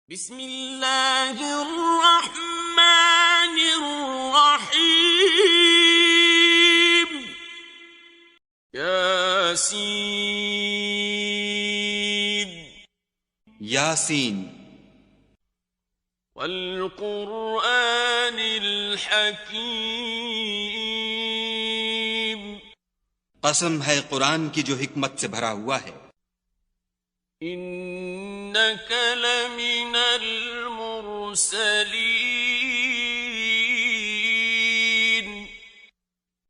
بسم اللہ الرحمن الرحیم یاسین یاسین والقرآن الحکیم قسم ہے قرآن کی جو حکمت سے بھرا ہوا ہے. انک لمن المرسلین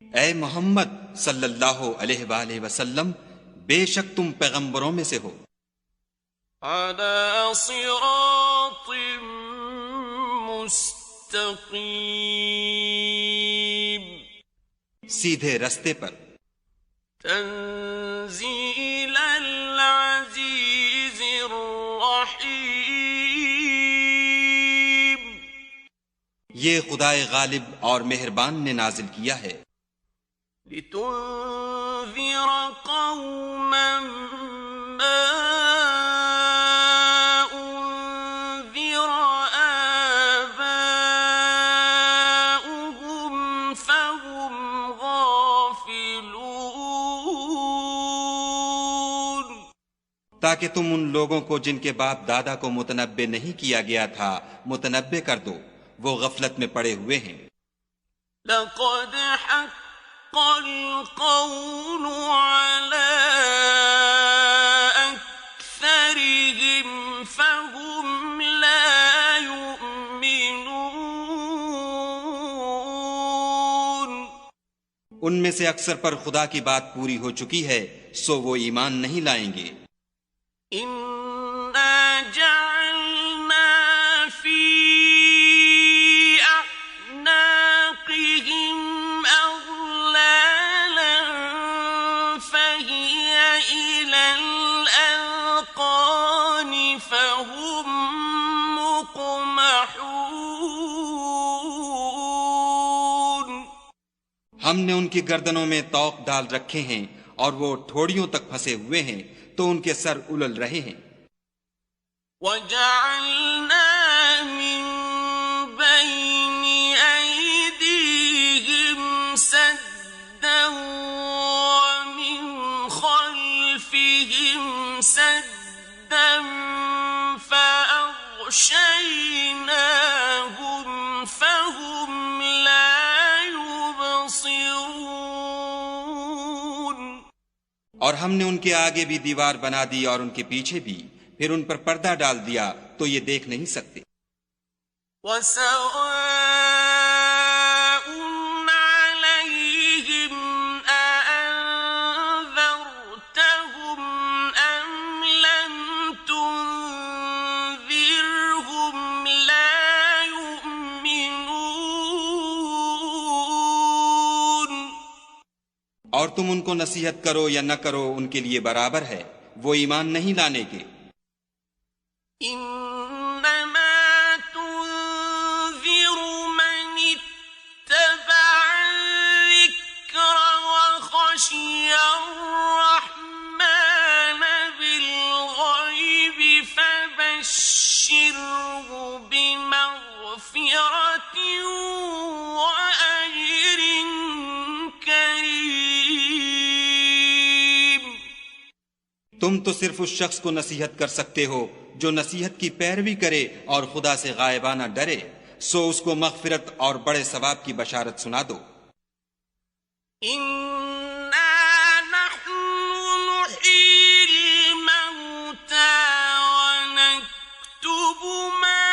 اے محمد صلی اللہ علیہ وآلہ وسلم، بے شک تم پیغمبروں میں سے ہو. علی صراط مستقیم سیدھے رستے پر. تنزیل العزیز الرحیم یہ خدائے غالب اور مہربان نے نازل کیا ہے. لتنذر قوما ما انذر آباؤهم فهم غافلون تاکہ تم ان لوگوں کو جن کے باپ دادا کو متنبع نہیں کیا گیا تھا متنبع کر دو، وہ غفلت میں پڑے ہوئے ہیں. لقد حق القول على أكثرهم فهم لا يؤمنون ان میں سے اکثر پر خدا کی بات پوری ہو چکی ہے، سو وہ ایمان نہیں لائیں گے. إنا جعلنا في أعناقهم أغلالا فهي إلى الأذقان فهم مقمحون ہم نے ان کی گردنوں میں طوق ڈال رکھے ہیں اور وہ ٹھوڑیوں تک پھنسے ہوئے ہیں تو ان کے سر الل رہے ہیں. وَجَعَلْنَا مِن بَيْنِ أَيْدِيهِمْ سَدًّا وَمِنْ خَلْفِهِمْ سَدًّا فَأَغْشَيْنَاهُمْ فَهُمْ لَا يُبْصِرُونَ اور ہم نے ان کے آگے بھی دیوار بنا دی اور ان کے پیچھے بھی، پھر ان پر پردہ ڈال دیا تو یہ دیکھ نہیں سکتے. وَسَوَاءٌ عَلَيْهِمْ أَأَنذَرْتَهُمْ أَمْ لَمْ تُنذِرْهُمْ لَا يُؤْمِنُونَ اور تم ان کو نصیحت کرو یا نہ کرو ان کے لیے برابر ہے، وہ ایمان نہیں لانے کے. إنما تنذر من اتبع الذكر وخشي الرحمن بالغيب فبشره بمغفرة وأجر كريم. تم تو صرف اس شخص کو نصیحت کر سکتے ہو جو نصیحت کی پیروی کرے اور خدا سے غائبانہ ڈرے، سو اس کو مغفرت اور بڑے ثواب کی بشارت سنا دو. إنا نحن نحيي الموتى ونكتب ما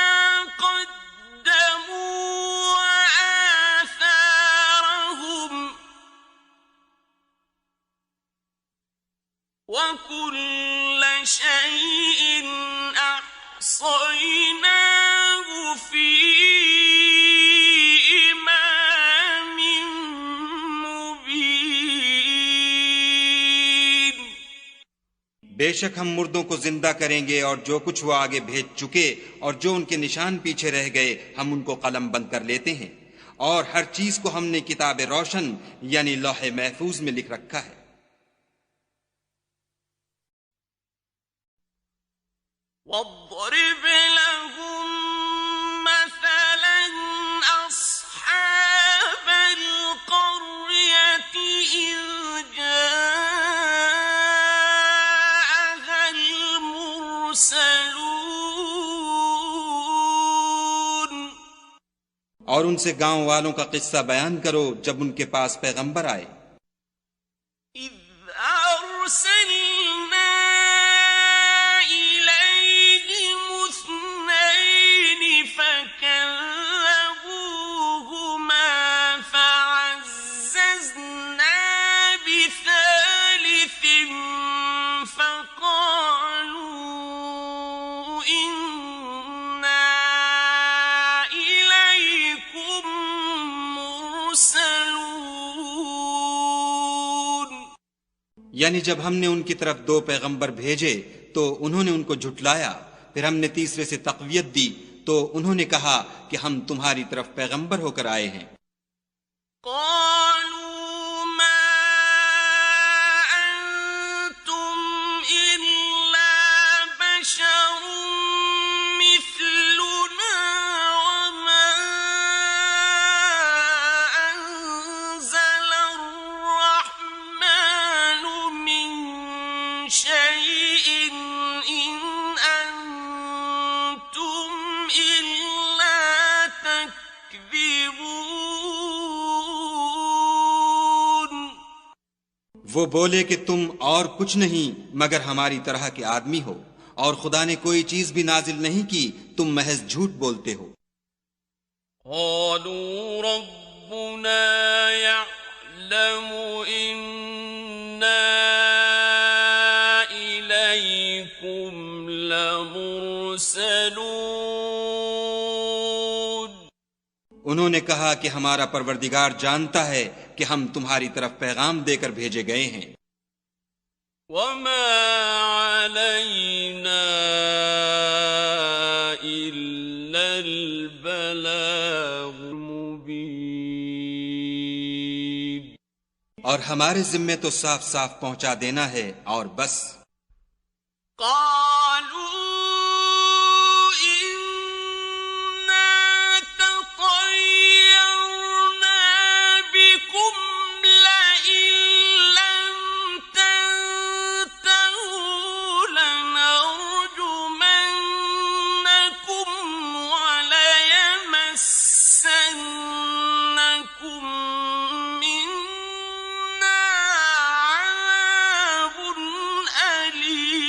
قدموا وآثارهم وكل شيء أحصيناه في إمام مبين. بے شک ہم مردوں کو زندہ کریں گے اور جو کچھ وہ آگے بھیج چکے اور جو ان کے نشان پیچھے رہ گئے ہم ان کو قلم بند کر لیتے ہیں، اور ہر چیز کو ہم نے کتاب روشن یعنی لوح محفوظ میں لکھ رکھا ہے. واضرب له اور ان سے گاؤں والوں کا قصہ بیان کرو جب ان کے پاس پیغمبر آئے. إذ أرسلنا إليهم اثنين فكذبوهما فعززنا بثالث فقالوا إنا إليكم مرسلون. یعنی جب ہم نے ان کی طرف 2 پیغمبر بھیجے تو انہوں نے ان کو جھٹلایا، پھر ہم نے تیسرے سے تقویت دی تو انہوں نے کہا کہ ہم تمہاری طرف پیغمبر ہو کر آئے ہیں. قالوا ما أنتم إلا بشر مثلنا وما أنزل الرحمن من شيء إن أنتم إلا تكذبون. وہ بولے کہ تم اور کچھ نہیں مگر ہماری طرح کے آدمی ہو، اور خدا نے کوئی چیز بھی نازل نہیں کی، تم محض جھوٹ بولتے ہو. قالوا ربنا يعلم إنا إليكم لمرسلون. انہوں نے کہا کہ ہمارا پروردگار جانتا ہے کہ ہم تمہاری طرف پیغام دے کر بھیجے گئے ہیں. وما علينا إلا البلاغ المبين. اور ہمارے ذمے تو صاف صاف پہنچا دینا ہے اور بس. قالوا إنا تطيرنا بكم لئن لم تنتهوا لنرجمنكم وليمسنكم منا عذاب أليم.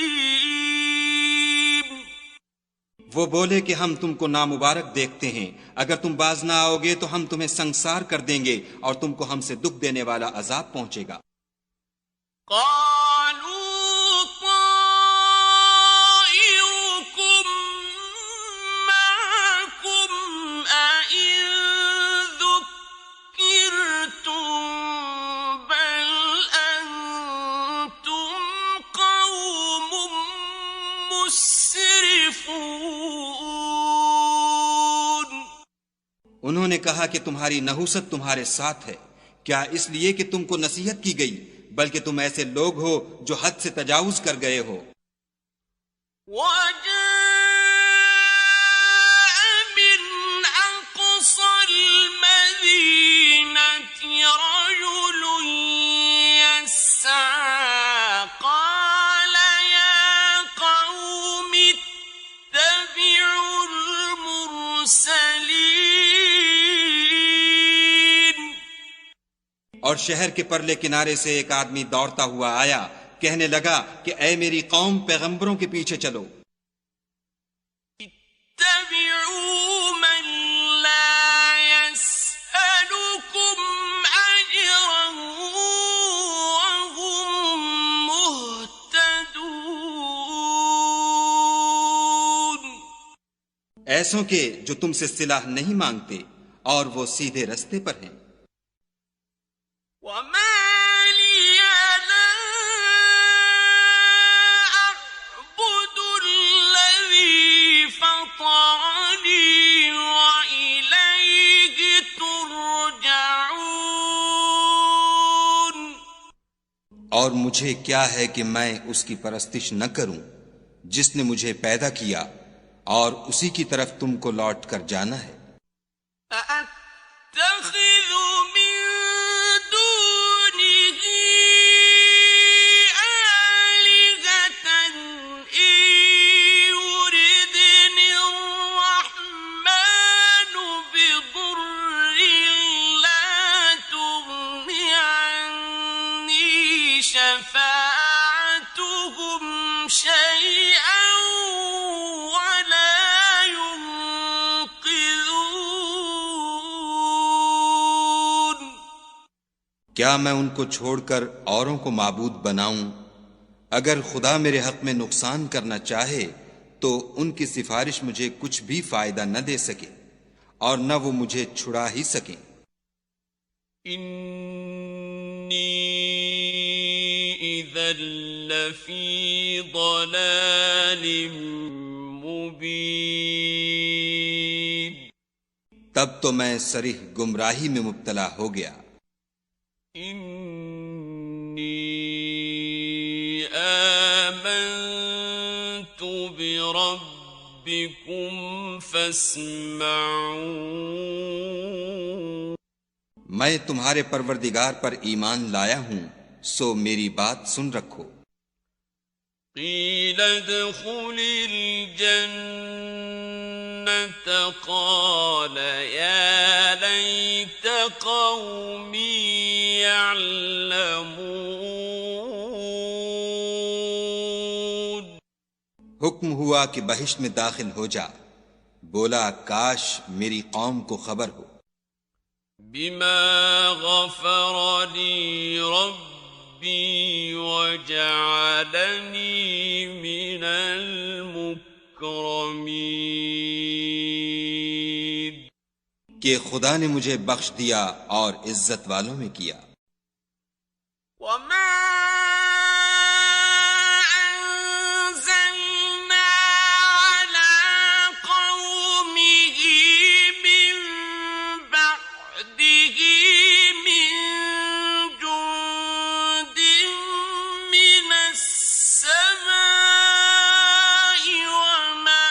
وہ بولے کہ ہم تم کو نامبارک دیکھتے ہیں، اگر تم باز نہ آؤ گے تو ہم تمہیں سنسار کر دیں گے اور تم کو ہم سے دکھ دینے والا عذاب پہنچے گا. قالوا طائركم معكم أئن ذكرتم بل أنتم قوم مسرفون. انہوں نے کہا کہ تمہاری نحوست تمہارے ساتھ ہے، کیا اس لیے کہ تم کو نصیحت کی گئی، بلکہ تم ایسے لوگ ہو جو حد سے تجاوز کر گئے ہو. وجاء من أقصى المدينة رجل يسعى قال يا قوم اتبعوا المرسلين. اور شہر کے پرلے کنارے سے ایک آدمی دوڑتا ہوا آیا، کہنے لگا کہ اے میری قوم، پیغمبروں کے پیچھے چلو. اتبعوا من لا يسألكم أجرا وهم مهتدون. ایسوں کے جو تم سے صلاح نہیں مانگتے اور وہ سیدھے رستے پر ہیں. وما لي لا أعبد الذي فطرني وإليه ترجعون. اور مجھے کیا ہے کہ میں اس کی پرستش نہ کروں جس نے مجھے پیدا کیا، اور اسی کی طرف تم کو لوٹ کر جانا ہے. أأتخذ من دونه آلهة إن يردني الرحمن بضر کیا میں ان کو چھوڑ کر اوروں کو معبود بناؤں؟ اگر خدا میرے حق میں نقصان کرنا چاہے تو ان کی سفارش مجھے کچھ بھی فائدہ نہ دے سکے اور نہ وہ مجھے چھڑا ہی سکیں۔ انی اذا لفی ضلال مبین، تب تو میں صریح گمراہی میں مبتلا ہو گیا۔ انی آمنت بربکم فاسمعون، میں تمہارے پروردگار پر ایمان لایا ہوں، سو میری بات سن رکھو۔ قیل ادخل الجنة قال یا لیت قومی یعلمون، حکم ہوا کہ بہشت میں داخل ہو جا، بولا کاش میری قوم کو خبر ہو۔ بما غفر لی ربی وجعلنی من المکرمین، کہ خدا نے مجھے بخش دیا اور عزت والوں میں کیا۔ وما أنزلنا على قومه من بعده من جند من السماء وما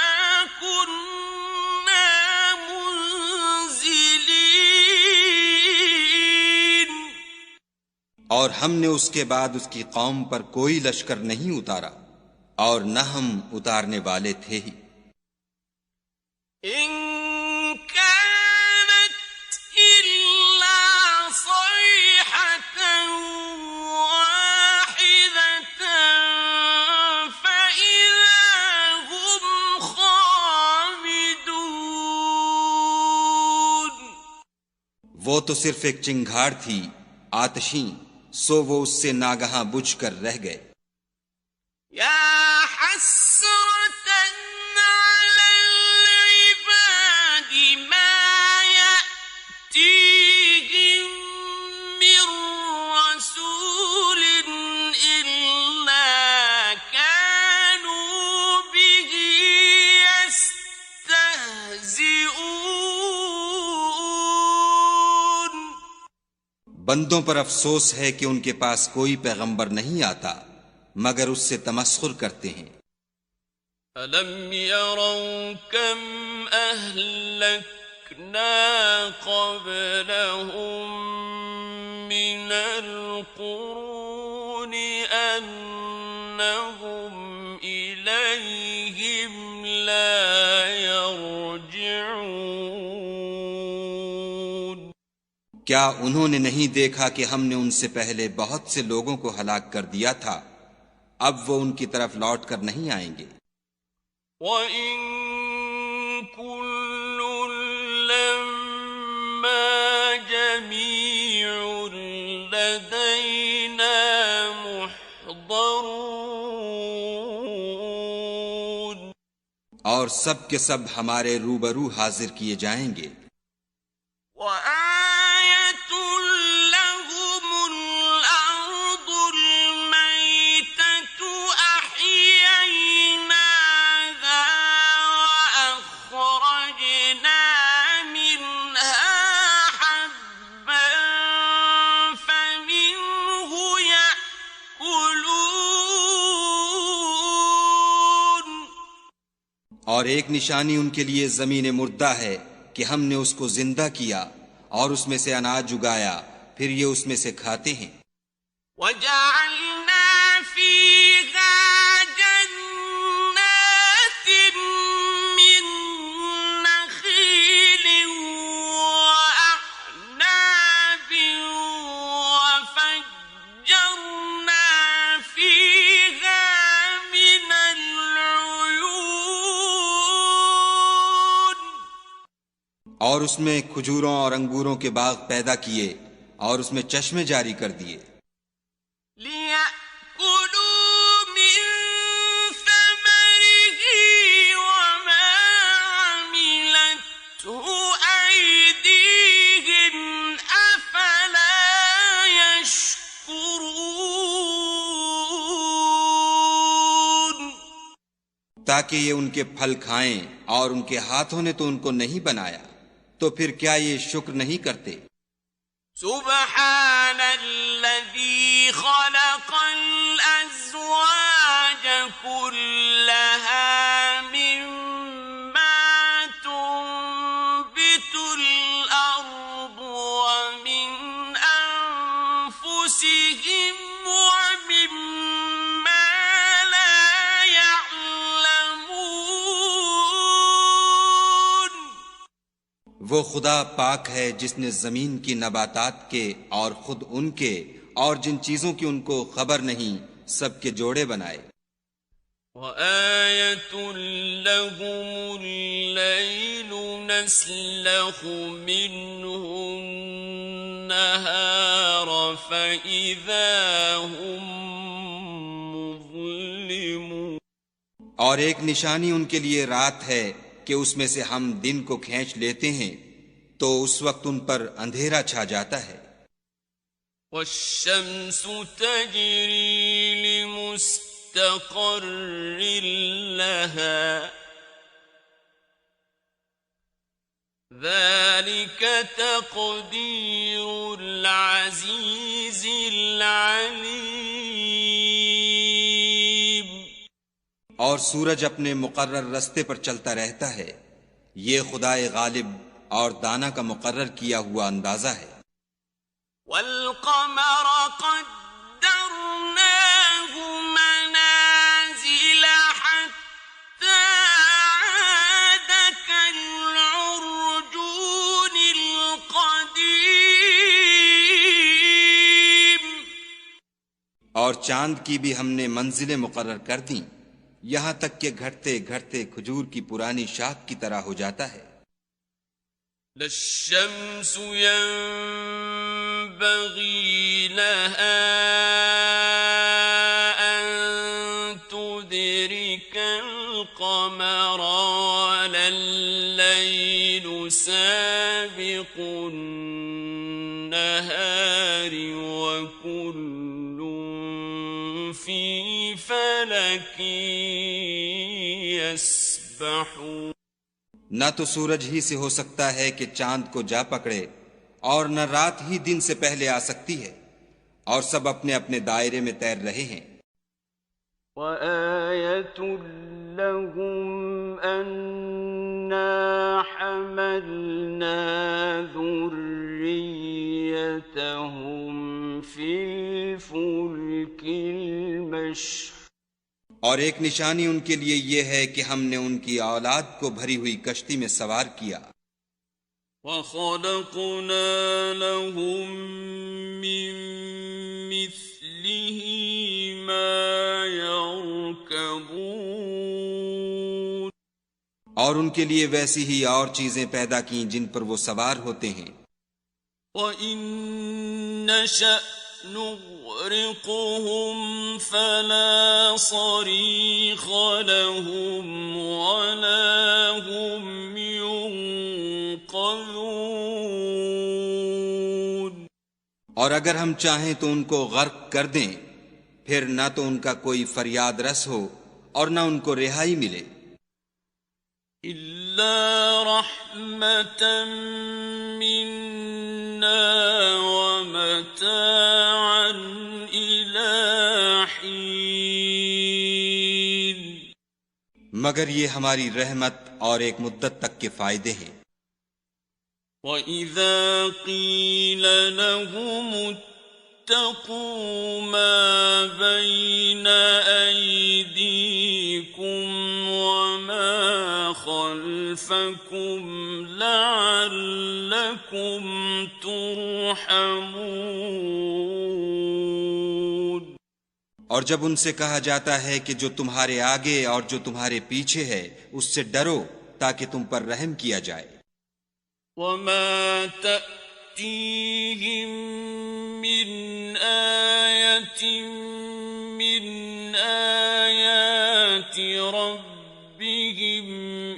كنا منزلين، اور ہم نے اس کے بعد اس کی قوم پر کوئی لشکر نہیں اتارا اور نہ ہم اتارنے والے تھے ہی۔ إن كانت إلا صيحة واحدة فإذا هم خامدون، وہ تو صرف ایک چنگھاڑ تھی آتشیں، سو وہ اس سے ناگہاں بجھ کر رہ گئے۔ يا حسرة على العباد ما يأتيهم من رسول إلا كانوا به يستهزئون، بندوں پر افسوس ہے کہ ان کے پاس کوئی پیغمبر نہیں آتا مگر اس سے تمسخر کرتے ہیں۔ أَلَمْ يَرَوْا كَمْ أَهْلَكْنَا قَبْلَهُمْ مِنَ الْقُرُونِ أَنَّهُمْ إِلَيْهِمْ لَا يَرْجِعُونَ، کیا انہوں نے نہیں دیکھا کہ ہم نے ان سے پہلے بہت سے لوگوں کو ہلاک کر دیا تھا، اب وہ ان کی طرف لوٹ کر نہیں آئیں گے۔ وَإِن كُلٌّ لَّمَّا جَمِيعٌ لَّدَيْنَا مُحْضَرُونَ، اور سب کے سب ہمارے روبرو حاضر کیے جائیں گے۔ وَآيَةٌ لَّهُمُ الْأَرْضُ الْمَيْتَةُ أَحْيَيْنَاهَا وَأَخْرَجْنَا مِنْهَا حَبًّا فَمِنْهُ يَأْكُلُونَ، اور ایک نشانی ان کے لیے زمین مردہ ہے کہ ہم نے اس کو زندہ کیا اور اس میں سے اناج اگایا، پھر یہ اس میں سے کھاتے ہیں۔ وَجَعَلْنَا فِيهَا جَنَّاتٍ مِّن نَّخِيلٍ وَأَعْنَابٍ وَفَجَّرْنَا فِيهَا مِنَ الْعُيُونِ، اور اس میں کھجوروں اور انگوروں کے باغ پیدا کیے اور اس میں چشمے جاری کر دیے لِيَأْكُلُوا مِن ثَمَرِهِ وَمَا عَمِلَتْهُ أَيْدِيهِمْ أَفَلَا يَشْكُرُونَ تاکہ یہ ان کے پھل کھائیں، اور ان کے ہاتھوں نے تو ان کو نہیں بنایا، تو پھر کیا یہ شکر نہیں کرتے؟ سبحان الذي خلق الأزواج كلها مما تنبت الأرض ومن أنفسهم ومما لا يعلمون وہ خدا پاک ہے جس نے زمین کی نباتات کے اور خود ان کے اور جن چیزوں کی ان کو خبر نہیں سب کے جوڑے بنائے وَآيَةٌ لَهُمُ اللَّيْلُ نَسْلَخُ مِنْهُ النَّهَارَ فَإِذَا هُمْ مُظْلِمُونَ اور ایک نشانی ان کے لیے رات ہے کہ اس میں سے ہم دن کو کھینچ لیتے ہیں تو اس وقت ان پر اندھیرا چھا جاتا ہے وَالشَّمْسُ تَجْرِي لِمُسْتَقَرٍّ لَهَا ذَلِكَ تَقْدِيرُ الْعَزِيزِ الْعَلِيمِ اور سورج اپنے مقرر رستے پر چلتا رہتا ہے، یہ خدائے غالب اور دانا کا مقرر کیا ہوا اندازہ ہے وَالْقَمَرَ قَدَّرْنَاهُ مَنَازِلَ حَتَّى عَادَ كَالْعُرْجُونِ الْقَدِيمِ اور چاند کی بھی ہم نے منزلیں مقرر کر دیں، یہاں تک کہ گھٹتے گھٹتے کھجور کی پرانی شاخ کی طرح ہو جاتا ہے لَلشَّمْسُ يَنبَغِي لَهَا أَن تُدْرِكَ الْقَمَرَ وَلَا اللَّيْلُ سَابِقُ النَّهَارِ وَكُلٌّ فِي فَلَكٍ يَسْبَحُونَ نہ تو سورج ہی سے ہو سکتا ہے کہ چاند کو جا پکڑے، اور نہ رات ہی دن سے پہلے آ سکتی ہے، اور سب اپنے اپنے دائرے میں تیر رہے ہیں وَآيَةٌ لَهُمْ أَنَّا حَمَلْنَا ذُرِّيَّتَهُمْ فِي الْفُلْكِ الْمَشْحُونِ اور ایک نشانی ان کے لیے یہ ہے کہ ہم نے ان کی اولاد کو بھری ہوئی کشتی میں سوار کیا وَخَلَقْنَا لَهُم مِّن مِّثْلِهِ مَا يَرْكَبُونَ اور ان کے لیے ویسی ہی اور چیزیں پیدا کیں جن پر وہ سوار ہوتے ہیں وَإِن نَّشَأْ نُغْرِقْهُمْ فَلَا صَرِيخَ لَهُمْ وَلَا هُمْ يُنقَذُونَ اور اگر ہم چاہیں تو ان کو غرق کر دیں، پھر نہ تو ان کا کوئی فریاد رس ہو اور نہ ان کو رہائی ملے إِلَّا رَحْمَةً مِّنَّا وَمَتَاعًا إِلَىٰ حِينٍ مگر یہ ہماری رحمت اور ایک مدت تک کے فائدے ہیں وَإِذَا قِيلَ لَهُمُ اتَّقُوا مَا بَيْنَ أَيْدِيكُمْ وَمَا خَلْفَكُمْ لَعَلَّكُمْ تُرْحَمُونَ اور جب ان سے کہا جاتا ہے کہ جو تمہارے آگے اور جو تمہارے پیچھے ہے اس سے ڈرو تاکہ تم پر رحم کیا جائے وَمَا تَأْتِيهِم تأتيهم من آية من آيات ربهم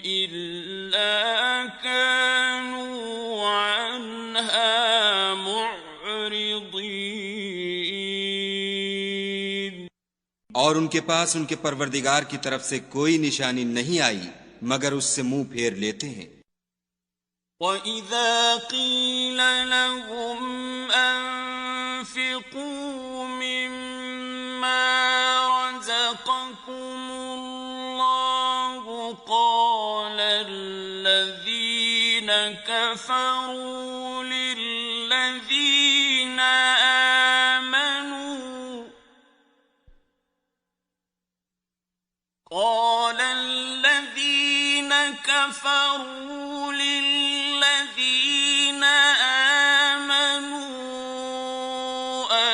إلا كانوا عنها معرضين. اور ان کے پاس ان کے پروردگار کی طرف سے کوئی نشانی نہیں آئی مگر اس سے منہ پھیر لیتے ہیں. وَإِذَا قِيلَ لَهُمْ أَنفِقُوا مِمَّا رَزَقَكُمُ اللَّهُ قَالَ الَّذِينَ كَفَرُوا لِلَّذِينَ آمَنُوا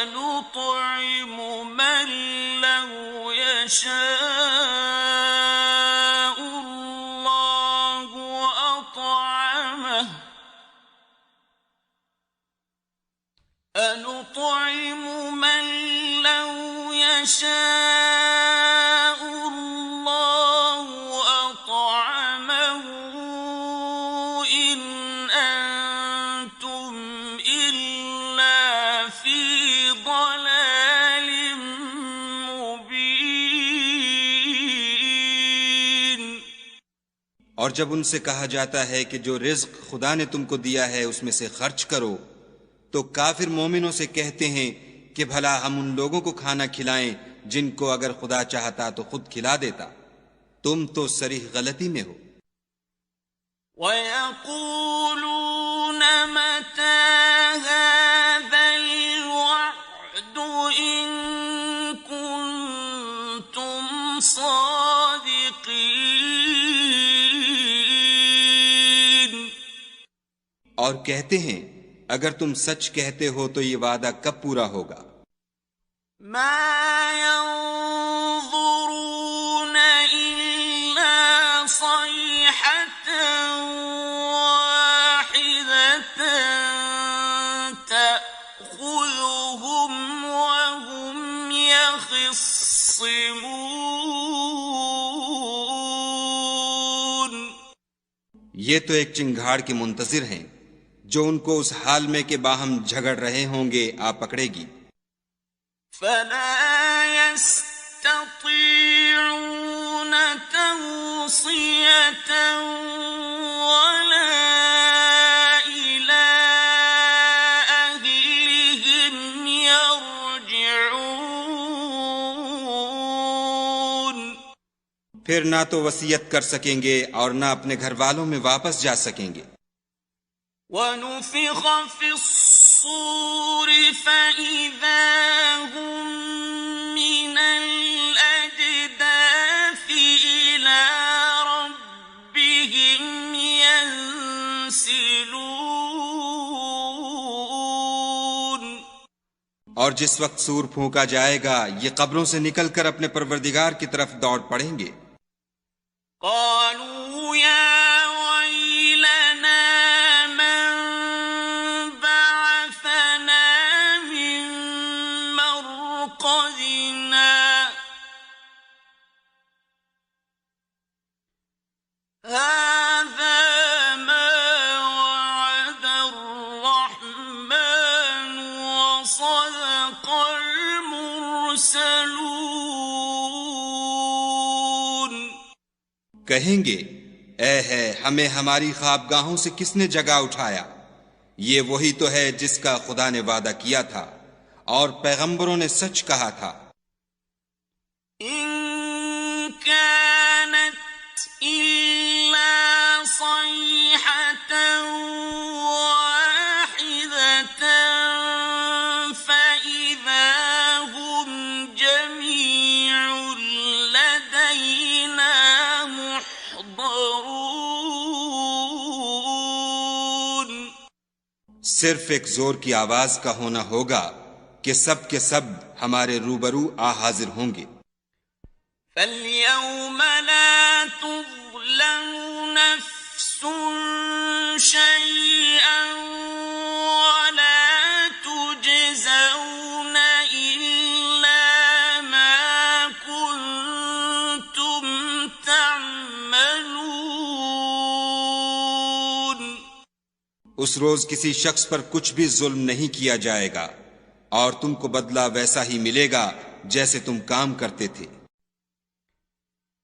أَنُطْعِمُ مَن لَّوْ يَشَاءُ اللَّهُ أَطْعَمَهُ أَنُطْعِمُ مَن لَّوْ يَشَاءُ اللَّهُ أَطْعَمَهُ إِنْ أَنتُمْ إِلَّا فِي ضَلَالٍ مُبِينٍ. اور جب ان سے کہا جاتا ہے کہ جو رزق خدا نے تم کو دیا ہے اس میں سے خرچ کرو تو کافر مومنوں سے کہتے ہیں کہ بھلا ہم ان لوگوں کو کھانا کھلائیں جن کو اگر خدا چاہتا تو خود کھلا دیتا. تم تو صریح غلطی میں ہو. وَيَقُولُونَ مَتَى هَذَا الْوَعْدُ إِن كُنتُمْ صَادِقِينَ. اور کہتے ہیں اگر تم سچ کہتے ہو تو یہ وعدہ کب پورا ہوگا؟ مَا يَنظُرُونَ إِلَّا صَيْحَةً وَاحِدَةً تَأْخُذُهُمْ وَهُمْ يَخِصِّمُونَ. یہ تو ایک چنگھاڑ کے منتظر ہیں جو ان کو اس حال میں کہ باہم جھگڑ رہے ہوں گے آ پکڑے گی. فَلَا يَسْتَطِيعُونَ تَوْصِيَةً وَلَا إِلَىٰ أَهْلِهِمْ يَرْجِعُونَ. پھر نہ تو وصیت کر سکیں گے اور نہ اپنے گھر والوں میں واپس جا سکیں گے. وَنُفِخَ فِي الصُّورِ فَإِذَا هُم مِّنَ الْأَجْدَاثِ إِلَىٰ رَبِّهِمْ يَنسِلُونَ. اور جس وقت سور پھونکا جائے گا یہ قبروں سے نکل کر اپنے پروردگار کی طرف دوڑ پڑیں گے. قالوا يا ويلنا من بعثنا من مرقدنا هذا ما وعد الرحمن وصدق المرسلون. کہیں گے اے ہے ہمیں ہماری خوابگاہوں سے کس نے جگا اٹھایا. یہ وہی تو ہے جس کا خدا نے وعدہ کیا تھا اور پیغمبروں نے سچ کہا تھا. إن كانت إلا صيحة واحدة فإذا هم جميع لدينا محضرون. صرف ایک زور کی آواز کا ہونا ہوگا کہ سب کے سب ہمارے روبرو آ حاضر ہوں گے. فَالْيَوْمَ لَا تُظْلَمُ نَفْسٌ شَيْئًا اس روز کسی شخص پر کچھ بھی ظلم نہیں کیا جائے گا اور تم کو بدلہ ویسا ہی ملے گا جیسے تم کام کرتے تھے۔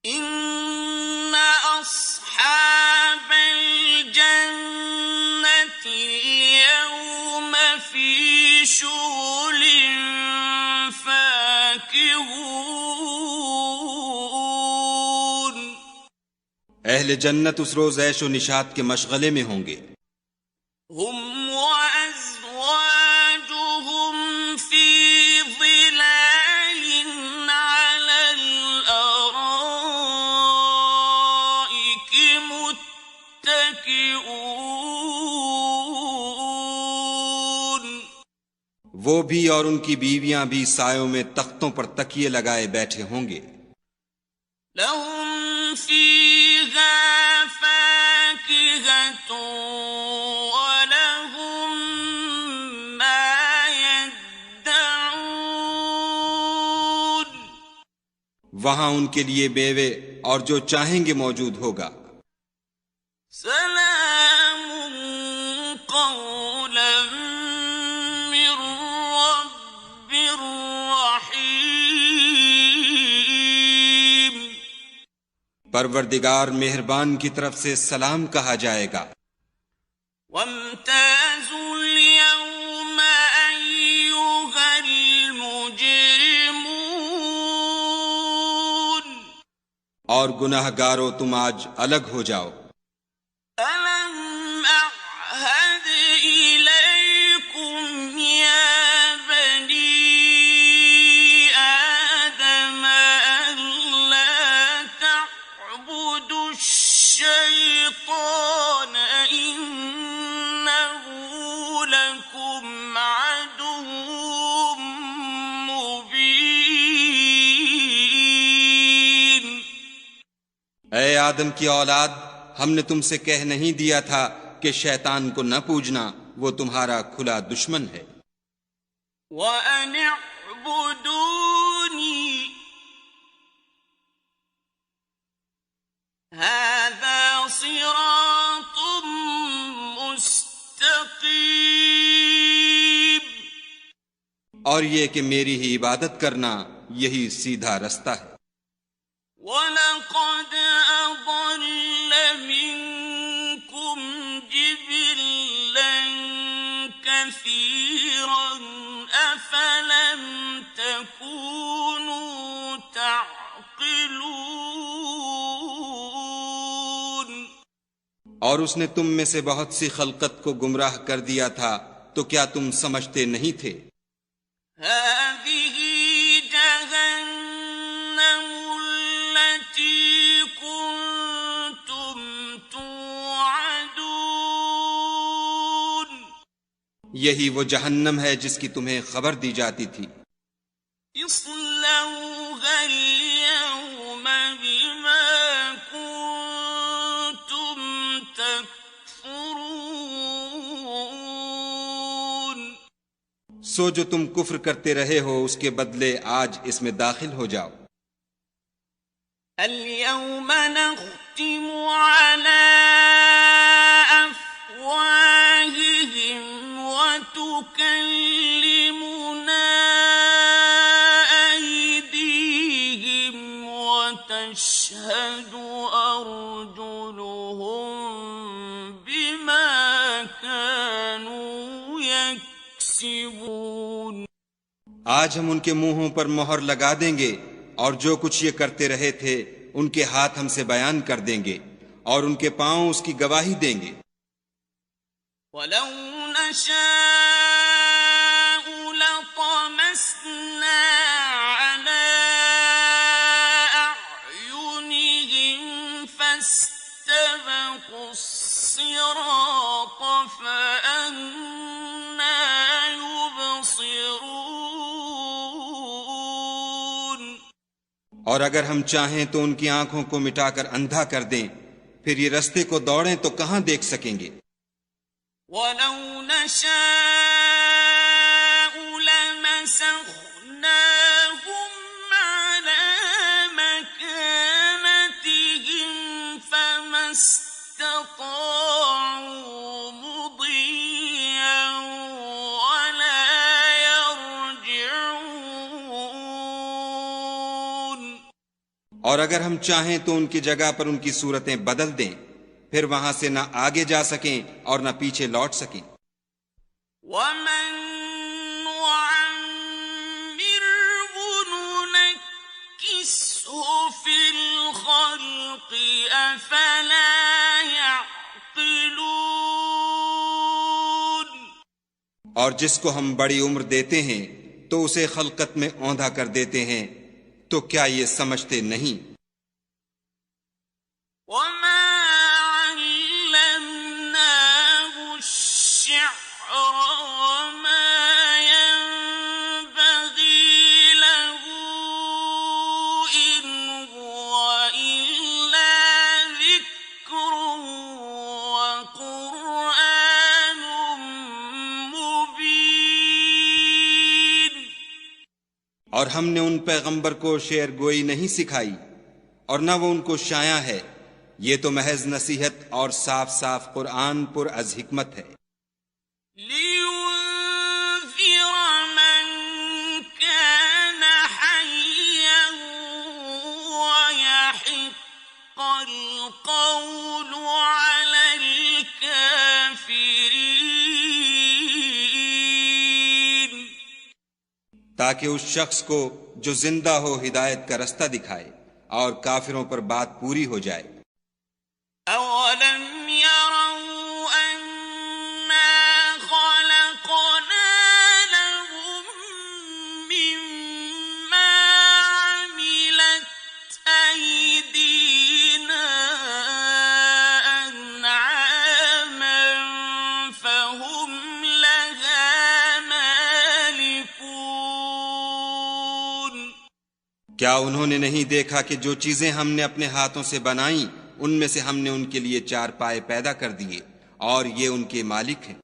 ان اصحاب الجنة اليوم في شغل فاكهون، اہل جنت اس روز عیش و نشاط کے مشغلے میں ہوں گے۔ هم وازواجهم في ظلال على الارائك متكئون، وہ بھی اور ان کی بیویاں بھی سایوں میں تختوں پر تکیے لگائے بیٹھے ہوں گے۔ لهم فيها فاكهة ولهم ما يدعون، وہاں ان کے لیے میوے اور جو چاہیں گے موجود ہوگا۔ سلام قولا من رب رحيم، پروردگار مہربان کی طرف سے سلام کہا جائے گا۔ وامتازوا اليوم أيها المجرمون، اور گناہ گارو تم آج الگ ہو جاؤ۔ ألم أعهد إليكم يا بني آدم ألا تعبدوا الشيطان إنه لكم عدو مبين، اے آدم کی اولاد، ہم نے تم سے کہہ نہیں دیا تھا کہ شیطان کو نہ پوجنا، وہ تمہارا کھلا دشمن ہے۔ وَأَنِ اعْبُدُونِي هَذَا صِرَاطٌ مُسْتَقِيمٌ، اور یہ کہ میری ہی عبادت کرنا یہی سیدھا رستہ ہے۔ وَلَقَدْ أَضَلَّ مِنكُمْ جِبِلًّا كَثِيرًا أَفَلَمْ تَكُونُوا تَعْقِلُونَ، اور اس نے تم میں سے بہت سی خلقت کو گمراہ کر دیا تھا، تو کیا تم سمجھتے نہیں تھے؟ هَذِهِ جَهَنَّمُ الَّتِي كُنتُمْ تُوعَدُونَ، یہی وہ جہنم ہے جس کی تمہیں خبر دی جاتی تھی۔ اصلوها اليوم بما كنتم تكفرون، سو جو تم کفر کرتے رہے ہو اس کے بدلے آج اس میں داخل ہو جاؤ۔ اليوم نختم على أفواههم وتكلمنا أيديهم وتشهد أرجلهم بما كانوا يكسبون، آج ہم ان کے منہوں پر مہر لگا دیں گے اور جو کچھ یہ کرتے رہے تھے ان کے ہاتھ ہم سے بیان کر دیں گے اور ان کے پاؤں اس کی گواہی دیں گے۔ وَلَوْ نَشَاءُ لَطَمَسْنَا عَلَىٰ أَعْيُنِهِمْ فَاسْتَبَقُوا الصِّرَاطَ فَأَنَّىٰ يُبْصِرُونَ، اور اگر ہم چاہیں تو ان کی آنکھوں کو مٹا کر اندھا کر دیں، پھر یہ رستے کو دوڑیں تو کہاں دیکھ سکیں گے۔ وَلَوْ نَشَاءُ لَمَسَخْنَاهُمْ عَلَىٰ مَكَانَتِهِمْ فَمَا اسْتَطَاعُوا مُضِيًّا، اور اگر ہم چاہیں تو ان کی جگہ پر ان کی صورتیں بدل دیں، پھر وہاں سے نہ آگے جا سکیں اور نہ پیچھے لوٹ سکیں۔ وَمَن نُّعَمِّرْهُ نُنَكِّسْهُ فِي الْخَلْقِ أَفَلَا يَعْقِلُونَ۔ اور جس کو ہم بڑی عمر دیتے ہیں تو اسے خلقت میں اوندھا کر دیتے ہیں، تو کیا یہ سمجھتے نہیں؟ وَمَا عَلَّمْنَاهُ الشِّعْرَ وَمَا يَنبَغِي لَهُ إِنْ هُوَ إِلَّا ذِكْرٌ وَقُرْآنٌ مُبِينٌ۔ اور ہم نے ان پیغمبر کو شعر گوئی نہیں سکھائی اور نہ وہ ان کو شایع ہے، یہ تو محض نصیحت اور صاف صاف قرآن پر از حکمت ہے۔ لِيُنذِرَ مَن كَانَ حَيًّا وَيَحِقَّ الْقَوْلُ عَلَى الْكَافِرِينَ۔ تاکہ اس شخص کو جو زندہ ہو ہدایت کا رستہ دکھائے اور کافروں پر بات پوری ہو جائے۔ أَوَلَمْ يَرَوْا أَنَّا خَلَقْنَا لَهُم مِّمَّا عَمِلَتْ أَيْدِينَا أَنْعَامًا فَهُمْ لَهَا مَالِكُونَ۔ کیا انہوں نے نہیں دیکھا کہ جو چیزیں ہم نے اپنے ہاتھوں سے بنائیں ان میں سے ہم نے ان کے لیے چار پائے پیدا کر دیے اور یہ ان کے مالک ہیں۔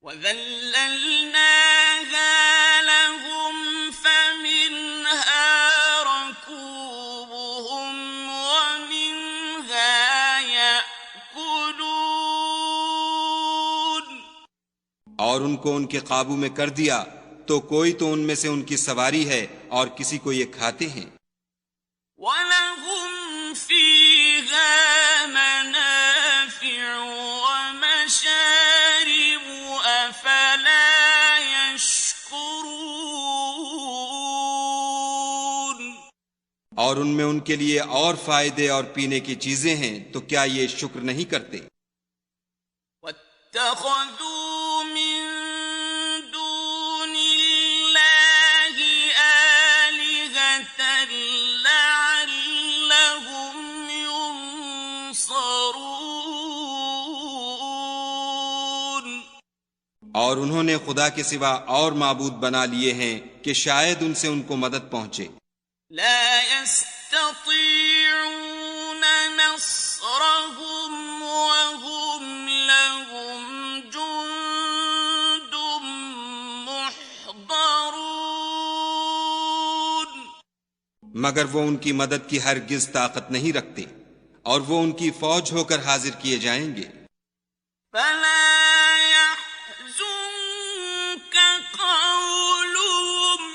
وَذَلَّلْنَاهَا لَهُمْ فَمِنْهَا رَكُوبُهُمْ وَمِنْهَا يَأْكُلُونَ۔ اور ان کو ان کے قابو میں کر دیا تو کوئی تو ان میں سے ان کی سواری ہے اور کسی کو یہ کھاتے ہیں۔ وَلَهُمْ فِيهَا مَنَافِعُ وَمَشَارِبُ أَفَلَا يَشْكُرُونَ۔ اور ان میں ان کے لیے اور فائدے اور پینے کی چیزیں ہیں، تو کیا یہ شکر نہیں کرتے؟ وَاتَّخَذُوا مِن دُونِ اللَّهِ آلِهَةً لَّعَلَّهُمْ يُنصَرُونَ۔ اور انہوں نے خدا کے سوا اور معبود بنا لیے ہیں کہ شاید ان سے ان کو مدد پہنچے۔ لا يستطيعون نصرهم وهم لهم جند محضرون۔ مگر وہ ان کی مدد کی ہرگز طاقت نہیں رکھتے اور وہ ان کی فوج ہو کر حاضر کیے جائیں گے۔ فلا يحزنك قولهم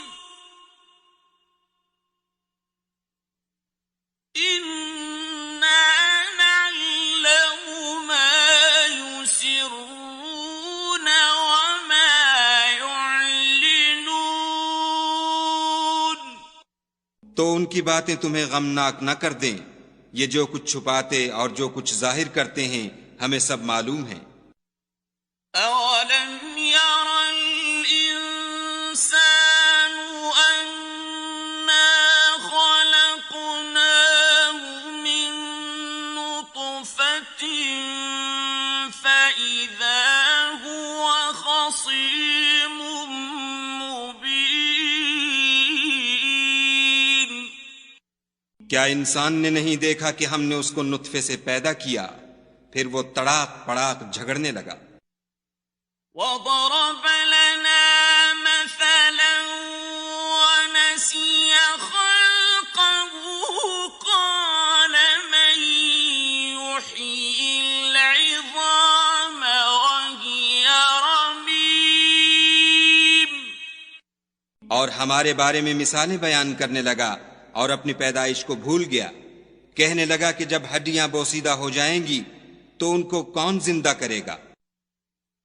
إنا نعلم ما يسرون وما يعلنون۔ تو ان کی باتیں تمہیں غمناک نہ کر دیں، یہ جو کچھ چھپاتے اور جو کچھ ظاہر کرتے ہیں ہمیں سب معلوم ہے۔ أَوَلَمْ يَرَ الْإِنسَانُ أَنَّا خَلَقْنَاهُ مِن نُّطْفَةٍ فَإِذَا هُوَ خَصِيمٌ مُّبِينٌ۔ کیا انسان نے نہیں دیکھا کہ ہم نے اس کو نطفے سے پیدا کیا، پھر وہ تڑاک پڑاک جھگڑنے لگا۔ وَضَرَبَ لَنَا مَثَلًا وَنَسِيَ خَلْقَهُ قَالَ مَن يُحْيِي الْعِظَامَ وَهِيَ رَمِيمٌ۔ اور ہمارے بارے میں مثالیں بیان کرنے لگا اور اپنی پیدائش کو بھول گیا۔ کہنے لگا کہ جب ہڈیاں بوسیدہ ہو جائیں گی تو ان کو کون زندہ کرے گا؟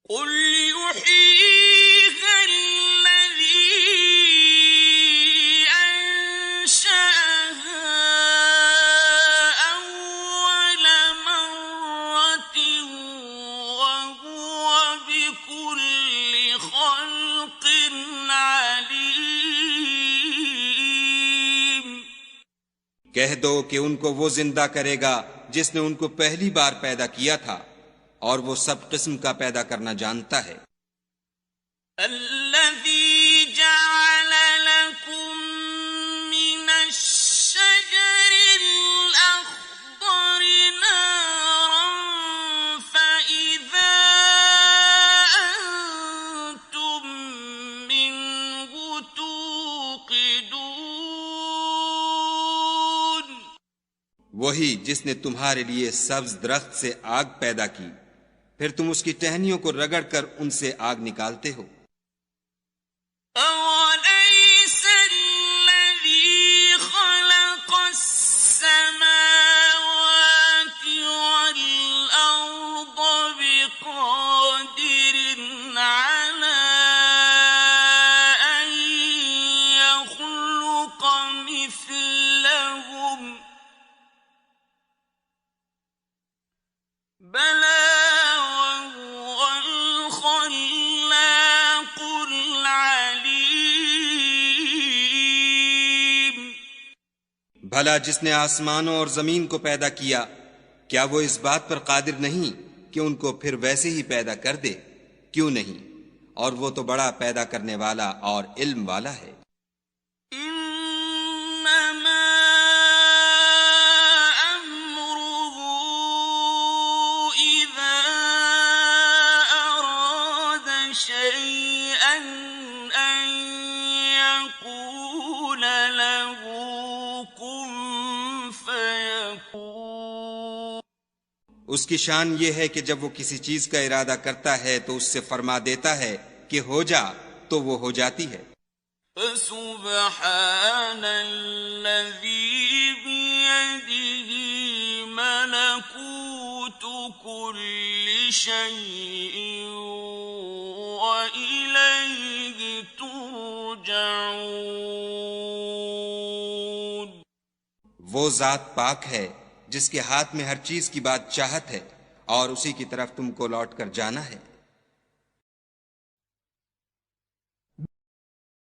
قل يحييها الذي أنشأها أول مرة وهو بكل خلق عليم. کہہ دو کہ ان کو وہ زندہ کرے گا جس نے ان کو پہلی بار پیدا کیا تھا، اور وہ سب قسم کا پیدا کرنا جانتا ہے. الذي جعل لكم من الشجر الأخضر نارا فإذا أنتم منه توقدون. وہی جس نے تمہارے لیے سبز درخت سے آگ پیدا کی، پھر تم اس کی ٹہنیوں کو رگڑ کر ان سے آگ نکالتے ہو. أَوَلَيْسَ الَّذِي خَلَقَ السَّمَاوَاتِ وَالْأَرْضَ بِقَادِرٍ عَلَىٰ أَن يَخْلُقَ مِثْلَهُم ۚ بَلَىٰ وَهُوَ الْخَلَّاقُ الْعَلِيمُ. بھلا جس نے آسمانوں اور زمین کو پیدا کیا، کیا وہ اس بات پر قادر نہیں کہ ان کو پھر ویسے ہی پیدا کر دے؟ کیوں نہیں؟ اور وہ تو بڑا پیدا کرنے والا اور علم والا ہے. إنما أمره إذا أراد شيئا أن يقول له كن فيكون. اس کی شان یہ ہے کہ جب وہ کسی چیز کا ارادہ کرتا ہے تو اس سے فرما دیتا ہے کہ ہو جا، تو وہ ہو جاتی ہے. فسبحان الذي بيده ملكوت كل شيء وإليه ترجعون. وہ ذات پاک ہے جس کے ہاتھ میں ہر چیز کی بات چاہت ہے، اور اسی کی طرف تم کو لوٹ کر جانا ہے.